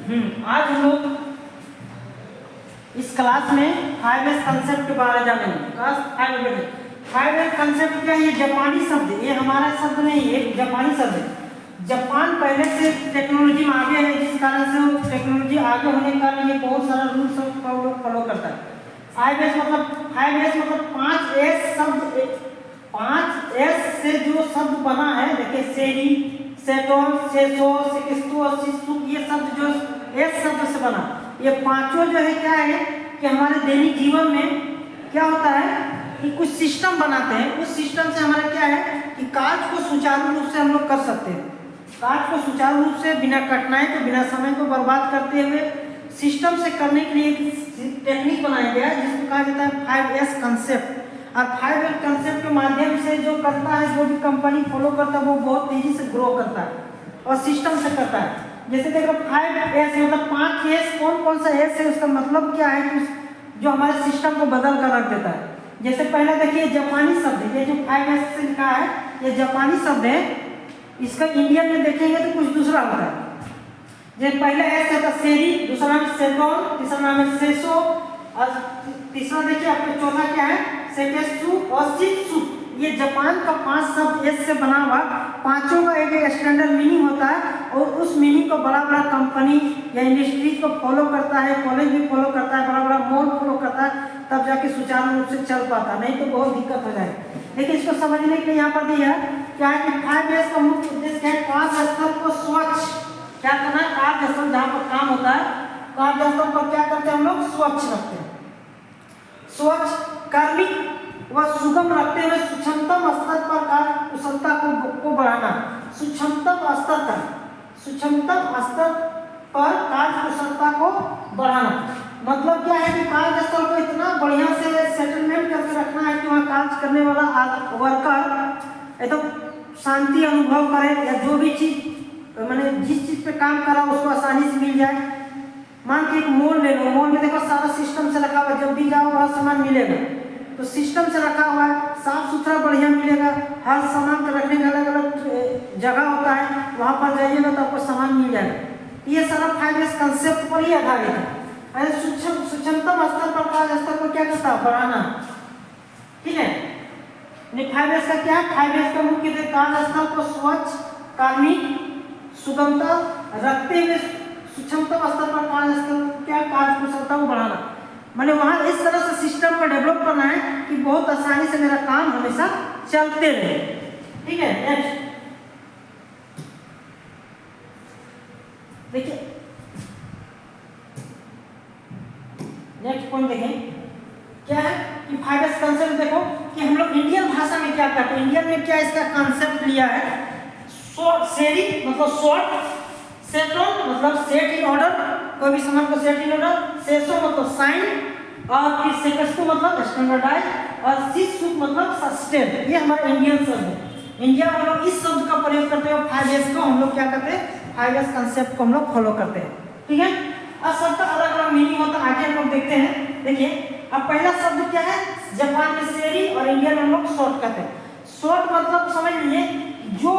आज हम लोग इस क्लास में 5S कंसेप्ट के बारे में जानेंगे। क्लास 5S कंसेप्ट क्या है? ये जापानी शब्द है, ये हमारा शब्द नहीं है, ये जापानी शब्द है। जापान पहले से टेक्नोलॉजी में आगे है, जिस कारण से वो टेक्नोलॉजी आगे होने के कारण ये बहुत सारा रूल्स फॉलो करता है। 5S मतलब 5S शब्द, 5S से जो शब्द बना है, देखिए सेरी, सेटोन, सेसो, सिकिस्तु, सिसु, ये शब्द जो एस शब्द से बना, ये पांचों जो है क्या है कि हमारे दैनिक जीवन में क्या होता है कि कुछ सिस्टम बनाते हैं। उस सिस्टम से हमारा क्या है कि कार्य को सुचारू रूप से हम लोग कर सकते हैं। कार्य को सुचारू रूप से बिना कठिनाई को, बिना समय को बर्बाद करते हुए सिस्टम से करने के लिए एक टेक्निक बनाया गया है जिसको कहा जाता है 5S कंसेप्ट। और 5S कंसेप्ट के माध्यम से जो करता है, जो भी कंपनी फॉलो करता है, वो बहुत तेजी से ग्रो करता है और सिस्टम से करता है। जैसे देखो 5S मतलब 5S, कौन कौन सा एस है, उसका मतलब क्या है कि जो हमारे सिस्टम को बदल कर रख देता है। जैसे पहले देखिए जापानी शब्द है, ये जो 5S से लिखा है ये जापानी शब्द है। इसका इंडियन में देखेंगे तो कुछ दूसरा होता है। जैसे पहले एस है सेरी, दूसरा नाम सेटोन, तीसरा नाम है सेसो, और तीसरा देखिए आपको चौथा क्या है सेकेसु और शित्सु। ये जापान का 5 शब्द एस से बना हुआ, पांचों का एक एक स्टैंडर्ड मीनिंग होता है और उस मीनिंग को बड़ा बड़ा कंपनी या इंडस्ट्रीज को फॉलो करता है, कॉलेज भी फॉलो करता है, बड़ा बड़ा मॉल फॉलो करता है, तब जाके सुचारू रूप से चल पाता, नहीं तो बहुत दिक्कत हो जाए। लेकिन इसको समझने के लिए यहाँ पर दिया क्या है कि 5S का मुख्य उद्देश्य है कार्यस्थल को स्वच्छ क्या करना है। कार्यस्थल जहाँ पर काम होता है, कार्यस्थल पर क्या करते हैं हम लोग, स्वच्छ रखते हैं। स्वच्छ, कार्मिक व सुगम रखते हुए सूक्ष्मतम स्तर पर कार्य कुशलता को बढ़ाना। सूक्ष्मतम स्तर पर कार्य कुशलता को बढ़ाना मतलब क्या है कि कार्यस्थल को इतना बढ़िया से सेटलमेंट करके रखना है कि वहाँ कार्य करने वाला वर्कर एकदम शांति अनुभव करे, या जो भी चीज मैंने जिस चीज पे काम करा उसको आसानी से मिल जाए। मान के एक मॉल ले लो, मॉल में देखो सारा सिस्टम से रखा हुआ, जब भी जाओ वहाँ सामान मिलेगा, तो सिस्टम से रखा हुआ है, साफ सुथरा बढ़िया मिलेगा। हर सामान को रखने का अलग अलग जगह होता है, वहाँ पर जाइएगा तो आपको सामान मिल जाएगा। ये सारा 5S कंसेप्ट पर ही आधारित है। सूक्ष्मतम स्तर पर कार्य स्तर को क्या करता है, बढ़ाना। ठीक है, 5S का क्या है, 5S का मुख्य कार्य स्थल को स्वच्छ, कार्मिक, सुगमता रखते हुए सूक्ष्मतम स्तर पर कार्य स्थल क्या कार्य कुशलता को बढ़ाना। मैंने वहां इस तरह से सिस्टम को डेवलप करना है कि बहुत आसानी से मेरा काम हमेशा चलते रहे। ठीक है, नेक्स्ट देखिए, नेक्स्ट पॉइंट देखें क्या है कि 5S कंसेप्ट देखो कि हम लोग इंडियन भाषा में क्या करते हैं। इंडियन में क्या इसका कंसेप्ट लिया है, शॉर्ट सेरी मतलब शॉर्ट, सेटोन मतलब सेट इन ऑर्डर, कोई भी सामान को सेट इन ऑर्डर, सेसो मतलब साइन, और फिर सेकेस्टो मतलब स्टैंडर्डाइज, और शित्सु मतलब सस्टेन। ये हमारा इंडियन शब्द है। इंडिया में लोग इस शब्द का प्रयोग करते हैं। 5S को हम लोग क्या करते हैं, 5S कंसेप्ट को हम लोग फॉलो करते हैं। ठीक है, अब शब्द अलग अलग मीनिंग होता है, आगे हम लोग देखते हैं। देखिए अब पहला शब्द क्या है, जापान में सेरी और इंडिया में हम लोग शॉर्ट कहते हैं। शॉर्ट मतलब समझ लीजिए, जो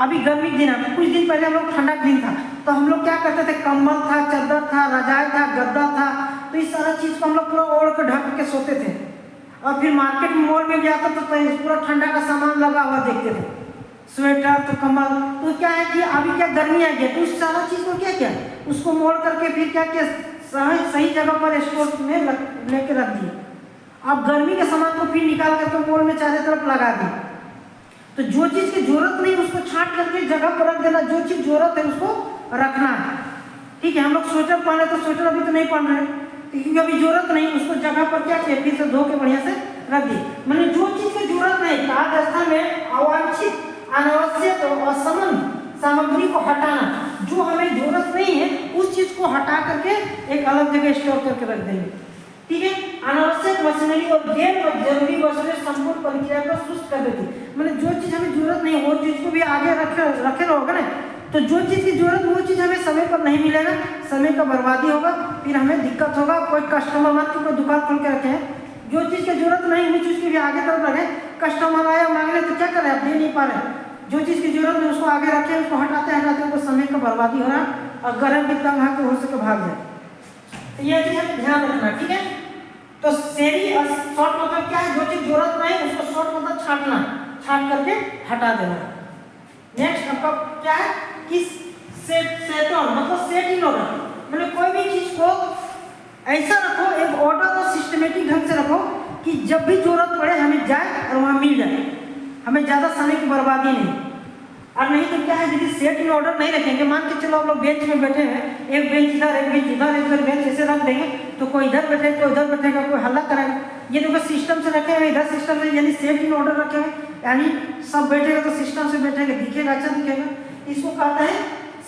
अभी गर्मी के दिन है, कुछ दिन पहले हम लोग ठंडा का दिन था, तो हम लोग क्या करते थे, कंबल था, चादर था, रजाई था, गद्दा था, तो इस सारा चीज को हम लोग पूरा ओढ़ कर ढक के सोते थे। और फिर मार्केट में मॉल में भी आता तो पूरा ठंडा का सामान लगा हुआ देखते थे, स्वेटर तो कंबल। तो क्या है कि अभी क्या गर्मी आ गई, तो उस सारा चीज को क्या किया, उसको मोड़ करके फिर क्या किया, सही जगह पर स्टोर में लेके रख दिए। अब गर्मी के सामान को फिर निकाल करके मॉल में चारों तरफ लगा दिए। तो जो चीज की जरूरत नहीं उसको छांट करके जगह पर रख देना, जो चीज जरूरत है उसको रखना है। ठीक है, हम लोग स्वेटर पहने तो स्वेटर अभी तो नहीं पहन रहे क्योंकि अभी जरूरत नहीं, उसको जगह पर क्या किया, फिर से धो के बढ़िया से रख दी। मैंने जो चीज की जरूरत नहीं, कार्यस्थल में अवांछित, अनावश्यक और असमान सामग्री को हटाना, जो हमें जरूरत नहीं है उस चीज को हटा करके एक अलग जगह स्टोर करके रख देंगे। ठीक है, अनावश्यक मशीनरी और गैर जरूरी वस्तुएं संपूर्ण प्रक्रिया को सुस्त कर देती। मैंने जो चीज हमें जरूरत नहीं वो चीज को भी आगे रखे रहोगे ना, तो जो चीज की जरूरत वो चीज हमें समय पर नहीं मिलेगा, समय का बर्बादी होगा, फिर हमें दिक्कत होगा। कोई कस्टमर मान के कोई दुकान खोल के रखे हैं, जो चीज की जरूरत नहीं वो चीज की भी आगे तरफ रखे, कस्टमर आया मांगने तो क्या करें, आप दे नहीं पा रहे। जो चीज की जरूरत है उसको आगे रखे, उसको हटाते हटाते उनको समय का बर्बादी हो रहा है, और गर्म भी तंग आके हो सके भाग जाए। तो ये चीज हमें ध्यान रखना, ठीक है। तो सेरी शॉर्ट मतलब क्या है, जो चीज जरूरत नहीं उसको शॉर्ट मतलब छांटना, छांट करके हटा देना। नेक्स्ट आपका क्या है कि सेट ऑन मतलब सेट इन ऑर्डर, मतलब कोई भी चीज को ऐसा रखो, एक ऑर्डर को सिस्टमेटिक ढंग से रखो कि जब भी जरूरत पड़े हमें जाए और वहाँ मिल जाए, हमें ज़्यादा समय की बर्बादी नहीं। और नहीं तो क्या है, यदि सेट इन ऑर्डर नहीं रखेंगे, मान के चलो आप लोग बेंच में बैठे हैं, एक बेंच इधर एक बेंच उधर, एक बेंच ऐसे रख देंगे तो कोई इधर बैठेगा कोई उधर बैठेगा, कोई हल्ला करेगा। ये देखो सिस्टम से रखे हुए, इधर सिस्टम से, यानी सेट इन ऑर्डर रखे हुए, यानी सब बैठेगा तो सिस्टम से बैठेंगे, दिखेगा अच्छा दिखेगा, इसको कहते हैं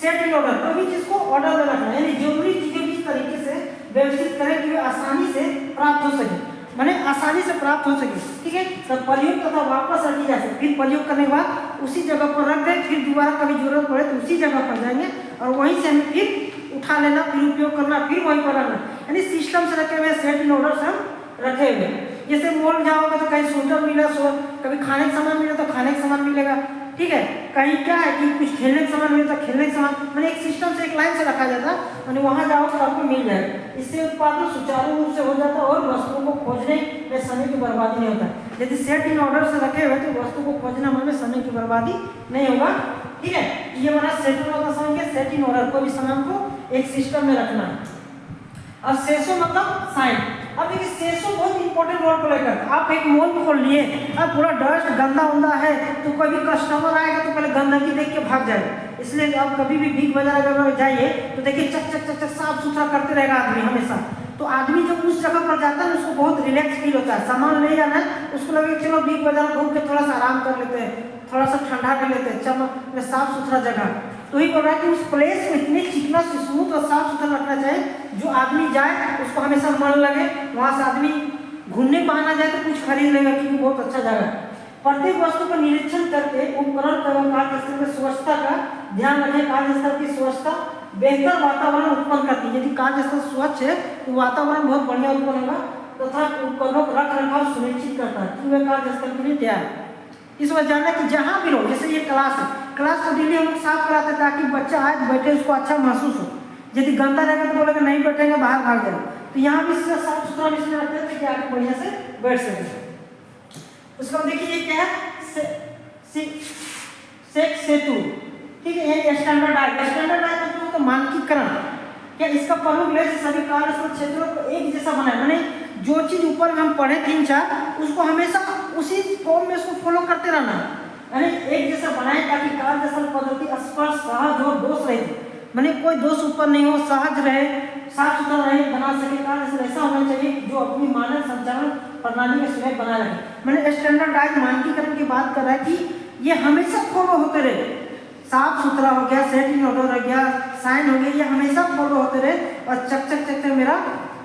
सेट इन ऑर्डर। कोई भी चीज़ को ऑर्डर में रखना, यानी जरूरी चीज़ें इस तरीके से व्यवस्थित करें कि वे आसानी से प्राप्त हो सके, माने आसानी से प्राप्त हो सके, ठीक है। तो प्रयोग तथा वापस रखी जा सके, फिर प्रयोग करने के बाद उसी जगह पर रख दें, फिर दोबारा कभी जरूरत पड़े तो उसी जगह पर जाएंगे और वहीं से हमें फिर उठा लेना, फिर उपयोग करना, फिर वहीं पर रखना, यानी सिस्टम से रखे हुए सेट इन ऑर्डर से हम रखे हुए। जैसे मॉल जाओगे तो कहीं स्वेटर मिला, कभी खाने का सामान मिला तो खाने का सामान मिलेगा, ठीक है। कहीं क्या है कि कुछ खेलने का सामान मिलता है, खेलने का सामान, मैंने एक सिस्टम से एक लाइन से रखा जाता है, मैंने वहाँ जाओ तो आपको मिल जाएगा। इससे उत्पादन सुचारू रूप से हो जाता है और वस्तुओं को खोजने में समय की बर्बादी नहीं होता। यदि सेट इन ऑर्डर से रखे हुए तो वस्तु को खोजना में समय की बर्बादी नहीं होगा, ठीक है। ये हमारा सेट इन ऑर्डर समझ के, सेट इन ऑर्डर, कोई भी सामान को एक सिस्टम में रखना है। अब सेसो मतलब साइन। अब देखिए सेसो बहुत इंपॉर्टेंट रोल प्ले करता है। आप एक मॉल खोल लिए, अब पूरा डस्ट गंदा उंदा है तो कोई भी कस्टमर आएगा तो पहले गंदगी देख के भाग जाएगा, इसलिए आप कभी भी बिग बाजार अगर जाइए तो देखिए चक चक चक चक साफ सुथरा करते रहेगा आदमी हमेशा। तो आदमी जब उस जगह पर जाता है ना उसको बहुत रिलैक्स फील होता है, सामान ले जाना है उसको लगे चलो बिग बाजार घूम के थोड़ा सा आराम कर लेते हैं, थोड़ा सा ठंडा कर लेते हैं, चलो साफ सुथरा जगह। तो ही बोल रहा है कि उस प्लेस में इतने चिकना स्मूथ और साफ सुथरा रखना चाहिए जो आदमी जाए उसको हमेशा मन लगे, वहाँ से आदमी घूमने को आना जाए तो कुछ खरीद लेगा क्योंकि बहुत अच्छा जगह है। प्रत्येक वस्तु का निरीक्षण करके उपकरण एवं कार्यस्थल में स्वच्छता का ध्यान रखें। कार्यस्थल की स्वच्छता बेहतर वातावरण उत्पन्न करती है। यदि कार्यस्थल स्वच्छ है तो वातावरण बहुत बढ़िया उत्पन्न होगा तथा उपकरणों का रख रखाव सुनिश्चित करता है कि वे कार्यस्थल के लिए तैयार है। इस वजह जानना कि जहाँ भी लोग, जैसे ये क्लास है, क्लास को डेली हम लोग साफ कराते हैं ताकि बच्चा आए बैठे उसको अच्छा महसूस हो। यदि गंदा रहेगा तो बोलेगा नहीं बैठेंगे बाहर भाग जाएगा, तो यहाँ भी साफ सुथरा इसलिए रखते हैं कि आगे बढ़िया से बैठ सके। उसके बाद देखिए ये क्या है, सेतु, ठीक है, ये स्टैंडर्डाइज तो मानकीकरण। क्या इसका प्रमुख लक्ष्य सभी कार्यस्थल क्षेत्रों को एक जैसा बनाए, माने जो चीज ऊपर में हम पढ़े 3-4 उसको हमेशा उसी फॉर्म में उसको फॉलो करते रहना, यानी एक जैसा बनाए ताकि कार्यस्थल पद्धति स्पष्ट सहज हो, दोष रहित, माने कोई दोष ऊपर नहीं हो, सहज रहे, साफ सुथरा रहे, बना सके। कार्यस्थल ऐसा होना चाहिए जो अपनी मानव संचालन प्रणाली में स्वयं बनाए रखे। मैंने स्टैंडर्डाइज मानकीकरण की बात कर रहा है कि ये हमेशा फॉलो होते रहे, साफ सुथरा हो गया, सेट इन ऑर्डर हो गया, साइन हो गया, ये हमेशा फॉलो होते रहे और चक चक चक चक मेरा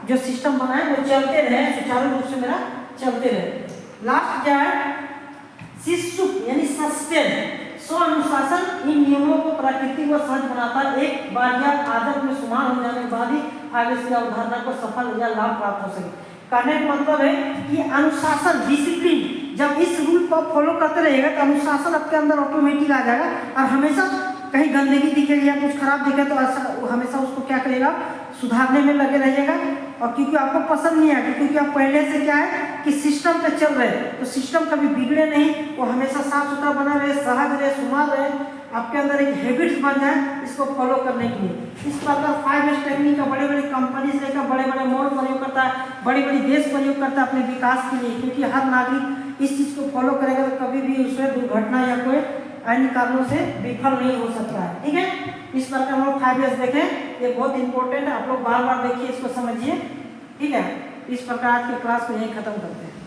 जो सिस्टम बना है वो चलते रहे, सुचारू रूप से मेरा चलते रहे। लास्ट क्या है, शिशु यानी सस्टेन, स्व अनुशासन इन नियमों को प्राकृतिक व सहज बनाता है। एक बार यह आदत में शुमार हो जाने के बाद ही आगे से अवधारणा को सफल या लाभ प्राप्त हो सके। कहने का मतलब है कि अनुशासन, डिसिप्लिन, जब इस रूल को फॉलो करते रहेगा तो अनुशासन आपके अंदर ऑटोमेटिक आ जाएगा और हमेशा कहीं गंदगी दिखेगी या कुछ खराब दिखे तो ऐसा हमेशा उसको क्या करेगा, सुधारने में लगे रहिएगा। और क्योंकि आपको पसंद नहीं आएगा, क्योंकि आप पहले से क्या है कि सिस्टम पे चल रहे हैं, तो सिस्टम कभी बिगड़े नहीं, वो हमेशा साफ सुथरा बना रहे, सहज रहे, सुमार रहे, आपके अंदर एक हैबिट्स बन जाए इसको फॉलो करने के लिए। इस प्रकार 5S टेक्निक का बड़े बड़े कंपनी से लेकर बड़े बड़े मॉल प्रयोग करता है, बड़ी बड़ी देश प्रयोग करता है अपने विकास के लिए, क्योंकि हर नागरिक इस चीज़ को फॉलो करेगा तो कभी भी उसमें दुर्घटना या कोई अन्य कारणों से विफल नहीं हो सकता है, ठीक है। इस प्रकार हम लोग 5S देखें, ये बहुत इंपॉर्टेंट है, आप लोग बार बार देखिए, इसको समझिए, ठीक है। इस प्रकार आज की क्लास को यहीं खत्म करते हैं।